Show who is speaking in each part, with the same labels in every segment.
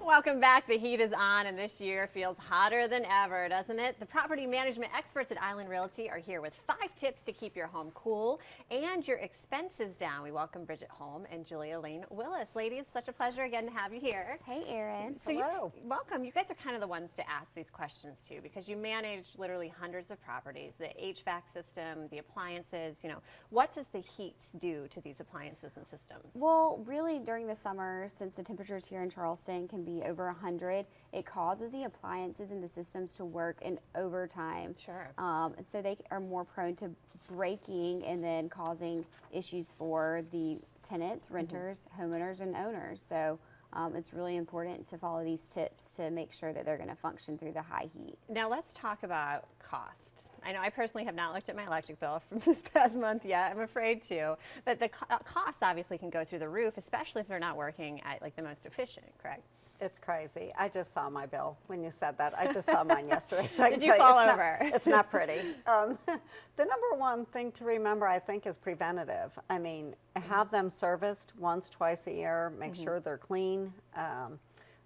Speaker 1: Welcome back. The heat is on and this year feels hotter than ever, doesn't it? The property management experts at Island Realty are here with 5 tips to keep your home cool and your expenses down. We welcome Bridget Holm and Julia Lane Willis. Ladies, such a pleasure again to have you here.
Speaker 2: Hey, Erin.
Speaker 1: So
Speaker 3: Hello.
Speaker 1: welcome. You guys are kind of the ones to ask these questions too, because you manage literally hundreds of properties, the HVAC system, the appliances, what does the heat do to these appliances and systems?
Speaker 2: Well, really during the summer, since the temperatures here in Charleston can be over 100, it causes the appliances and the systems to work in overtime.
Speaker 1: Sure.
Speaker 2: And so they are more prone to breaking and then causing issues for the tenants, renters, homeowners, and owners. So it's really important to follow these tips to make sure that they're going to function through the high heat.
Speaker 1: Now let's talk about cost. I know I personally have not looked at my electric bill from this past month yet. I'm afraid to. But the costs obviously can go through the roof, especially if they're not working at like the most efficient, correct?
Speaker 3: It's crazy. I just saw my bill when you said that. I just saw mine yesterday. So I
Speaker 1: Did
Speaker 3: can
Speaker 1: you
Speaker 3: tell
Speaker 1: fall
Speaker 3: it's
Speaker 1: over?
Speaker 3: It's not pretty. The number one thing to remember, I think, is preventative. I mean, have them serviced once, twice a year. Make sure they're clean.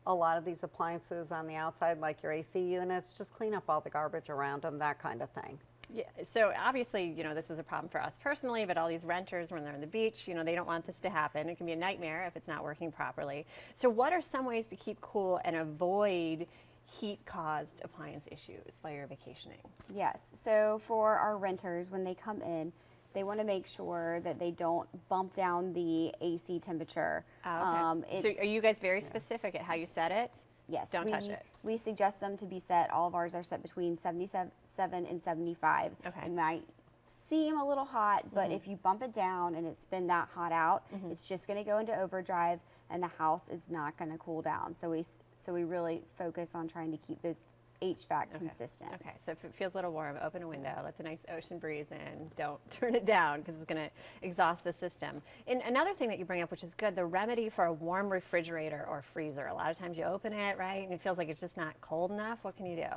Speaker 3: A lot of these appliances on the outside, like your AC units, just clean up all the garbage around them, that kind of thing.
Speaker 1: Yeah, so obviously, this is a problem for us personally, but all these renters, when they're on the beach, they don't want this to happen. It can be a nightmare if it's not working properly. So what are some ways to keep cool and avoid heat-caused appliance issues while you're vacationing?
Speaker 2: Yes. So for our renters, when they come in, they want to make sure that they don't bump down the AC temperature.
Speaker 1: Okay. So are you guys very specific at how you set it?
Speaker 2: Yes.
Speaker 1: Don't touch it.
Speaker 2: We suggest them to be set, all of ours are set between 77 and 75.
Speaker 1: Okay.
Speaker 2: It might seem a little hot, but if you bump it down and it's been that hot out, it's just going to go into overdrive and the house is not going to cool down. So we really focus on trying to keep this HVAC consistent.
Speaker 1: Okay, so if it feels a little warm, open a window, let the nice ocean breeze in. Don't turn it down because it's going to exhaust the system. And another thing that you bring up, which is good, the remedy for a warm refrigerator or freezer. A lot of times you open it, right, and it feels like it's just not cold enough. What can you do?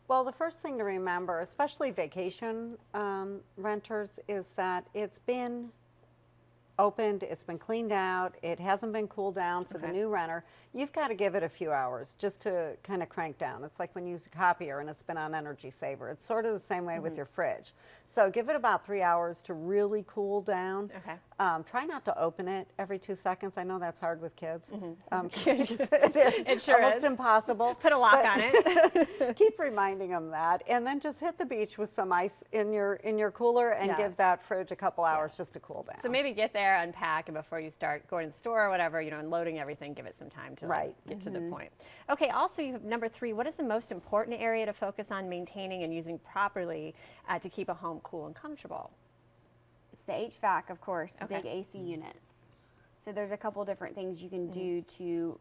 Speaker 3: Well, the first thing to remember, especially vacation renters, is that it's been opened, it's been cleaned out, it hasn't been cooled down for the new renter. You've got to give it a few hours just to kind of crank down. It's like when you use a copier and it's been on Energy Saver. It's sort of the same way with your fridge. So give it about 3 hours to really cool down.
Speaker 1: Okay.
Speaker 3: Try not to open it every 2 seconds. I know that's hard with kids.
Speaker 1: It
Speaker 3: It's
Speaker 1: sure
Speaker 3: almost
Speaker 1: is.
Speaker 3: impossible.
Speaker 1: Put a lock on it.
Speaker 3: Keep reminding them that, and then just hit the beach with some ice in your cooler and give that fridge a couple hours just to cool down.
Speaker 1: So maybe get there, unpack, and before you start going to the store or whatever, and loading everything, give it some time to get to the point. Okay, also you have number 3, what is the most important area to focus on maintaining and using properly to keep a home cool and comfortable?
Speaker 2: It's the HVAC, of course, the
Speaker 1: Okay.
Speaker 2: big AC units. So there's a couple different things you can do to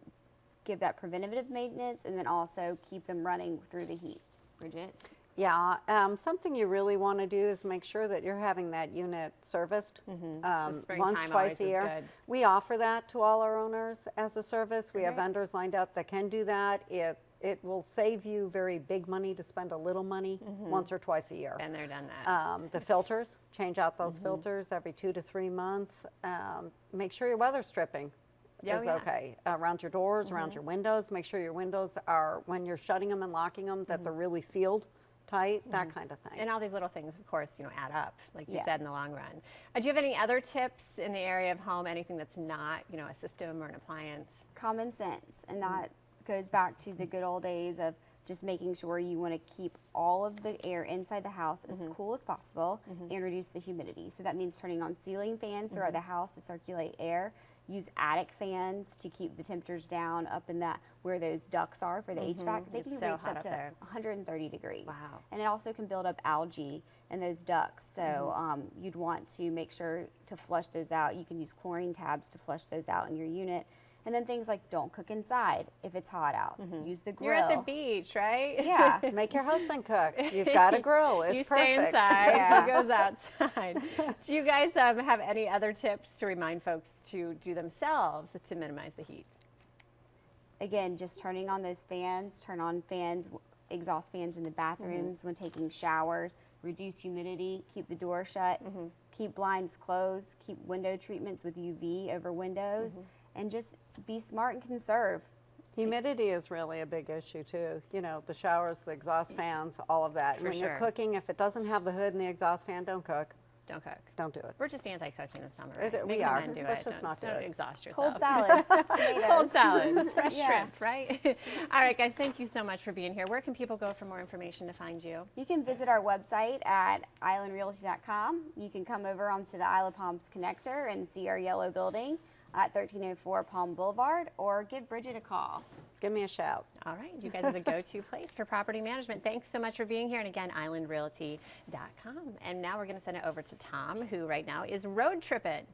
Speaker 2: give that preventative maintenance and then also keep them running through the heat. Bridget?
Speaker 3: Yeah, something you really want to do is make sure that you're having that unit serviced
Speaker 1: springtime
Speaker 3: once, twice
Speaker 1: always
Speaker 3: a
Speaker 1: is
Speaker 3: year.
Speaker 1: good.
Speaker 3: We offer that to all our owners as a service. We have
Speaker 1: Great.
Speaker 3: vendors lined up that can do that. It will save you very big money to spend a little money once or twice a year.
Speaker 1: Been there, done that.
Speaker 3: The filters, change out those filters every 2 to 3 months. Make sure your weather stripping
Speaker 1: Oh,
Speaker 3: is
Speaker 1: yeah.
Speaker 3: okay. Around your doors, around your windows. Make sure your windows are, when you're shutting them and locking them, that they're really sealed tight, that kind of thing.
Speaker 1: And all these little things, of course, add up, like you
Speaker 2: Yeah.
Speaker 1: said, in the long run. Do you have any other tips in the area of home, anything that's not, a system or an appliance?
Speaker 2: Common sense, and that goes back to the good old days of just making sure you want to keep all of the air inside the house as cool as possible and reduce the humidity. So that means turning on ceiling fans throughout the house to circulate air. Use attic fans to keep the temperatures down up in that where those ducts are for the HVAC. They
Speaker 1: It's
Speaker 2: can
Speaker 1: so
Speaker 2: reach
Speaker 1: hot
Speaker 2: up
Speaker 1: up
Speaker 2: to
Speaker 1: there.
Speaker 2: 130 degrees.
Speaker 1: Wow.
Speaker 2: And it also can build up algae in those ducts. So you'd want to make sure to flush those out. You can use chlorine tabs to flush those out in your unit. And then things like don't cook inside if it's hot out. Use the grill.
Speaker 1: You're at the beach, right?
Speaker 2: Yeah.
Speaker 3: Make your husband cook. You've got a grill. It's
Speaker 1: You
Speaker 3: perfect.
Speaker 1: stay inside,
Speaker 2: Yeah.
Speaker 1: he goes outside. Do you guys have any other tips to remind folks to do themselves to minimize the heat?
Speaker 2: Again, just turning on those fans, turn on fans, exhaust fans in the bathrooms when taking showers, reduce humidity, keep the door shut, keep blinds closed, keep window treatments with UV over windows, and just be smart and conserve.
Speaker 3: Humidity is really a big issue too. You know, the showers, the exhaust fans, all of that.
Speaker 1: For
Speaker 3: When you're
Speaker 1: sure.
Speaker 3: cooking, if it doesn't have the hood and the exhaust fan, don't cook.
Speaker 1: Don't cook.
Speaker 3: Don't do it.
Speaker 1: We're just anti-cooking this summer.
Speaker 3: It-
Speaker 1: Right?
Speaker 3: we
Speaker 1: Make the
Speaker 3: are.
Speaker 1: men do
Speaker 3: Let's
Speaker 1: it.
Speaker 3: just not do
Speaker 1: don't
Speaker 3: it.
Speaker 1: exhaust yourself.
Speaker 2: Cold salads, tomatoes.
Speaker 1: Cold salads, fresh
Speaker 2: Yeah.
Speaker 1: shrimp, right? All right, guys, thank you so much for being here. Where can people go for more information to find you?
Speaker 2: You can visit our website at islandrealty.com. You can come over onto the Isle of Palms connector and see our yellow building at 1304 Palm Boulevard, or give Bridget a call.
Speaker 3: Give me a shout.
Speaker 1: All right, you guys are the go-to place for property management. Thanks so much for being here. And again, islandrealty.com. And now we're going to send it over to Tom, who right now is road tripping.